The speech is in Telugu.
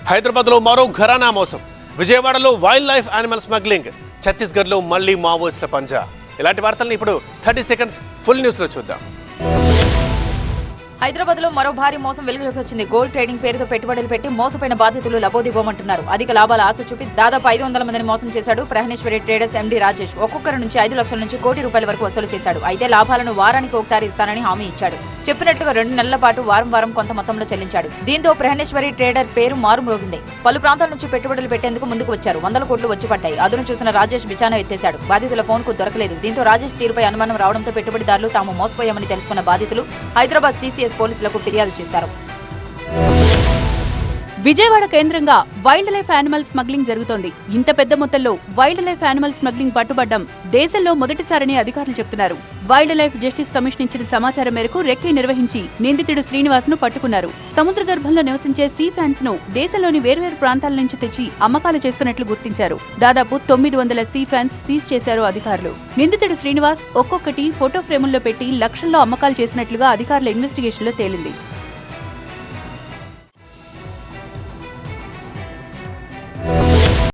హైదరాబాద్లో మరో ఘరానా మోసం. విజయవాడలో వైల్డ్ లైఫ్ యానిమల్ స్మగ్లింగ్. ఛత్తీస్గఢ్లో మళ్లీ మావోయిస్టుల పంజా. ఇలాంటి వార్తలను ఇప్పుడు 30 సెకండ్స్ ఫుల్ న్యూస్లో చూద్దాం. హైదరాబాద్లో మరో భారీ మోసం వెలుగులోకి వచ్చింది. గోల్డ్ ట్రేడింగ్ పేరుతో పెట్టుబడులు పెట్టి మోసపోయిన బాధితులు లబోదిబోమంటున్నారు. అధిక లాభాల ఆశ చూపి దాదాపు 500 మందిని మోసం చేశాడు ప్రహ్నేశ్వరి ట్రేడర్స్ ఎండీ రాజేష్. ఒక్కొక్కరి నుంచి 5 లక్షల నుంచి కోటి రూపాయల వరకు వసూలు చేశాడు. అయితే లాభాలను వారానికి ఒకసారి ఇస్తానని హామీ ఇచ్చాడు. చెప్పినట్టుగా 2 నెలల పాటు వారం కొంత మొత్తంలో చెల్లించాడు. దీంతో ప్రహ్నేశ్వరి ట్రేడర్ పేరు మారుమ్రోగింది. పలు ప్రాంతాల నుంచి పెట్టుబడులు పెట్టేందుకు ముందుకు వచ్చారు. 100 కోట్లు వచ్చి పడ్డాయి. అదును చూసిన రాజేష్ బిచానా ఎత్తేశాడు. బాధితుల ఫోన్ కు దొరకలేదు. దీంతో రాజేష్ తీరుపై అనుమానం రావడంతో పెట్టుబడిదారులు తాము మోసపోయామని తెలుసుకున్న బాధితులు హైదరాబాద్ సీసీఎస్ పోలీసులకు ఫిర్యాదు చేశారు. విజయవాడ కేంద్రంగా వైల్డ్ లైఫ్ యానిమల్ స్మగ్లింగ్ జరుగుతోంది. ఇంత పెద్ద మొత్తంలో వైల్డ్ లైఫ్ యానిమల్ స్మగ్లింగ్ పట్టుబడ్డం దేశంలో మొదటిసారని అధికారులు చెబుతున్నారు. వైల్డ్ లైఫ్ జస్టిస్ కమిషన్ ఇచ్చిన సమాచారం మేరకు రెక్కీ నిర్వహించి నిందితుడు శ్రీనివాస్ ను పట్టుకున్నారు. సముద్ర గర్భంలో నివసించే సీ ఫ్యాన్స్ ను దేశంలోని వేర్వేరు ప్రాంతాల నుంచి తెచ్చి అమ్మకాలు చేస్తున్నట్లు గుర్తించారు. దాదాపు 900 సీ ఫ్యాన్స్ సీజ్ చేశారు అధికారులు. నిందితుడు శ్రీనివాస్ ఒక్కొక్కటి ఫోటో ఫ్రేముల్లో పెట్టి లక్షల్లో అమ్మకాలు చేసినట్లుగా అధికారుల ఇన్వెస్టిగేషన్ లో తేలింది.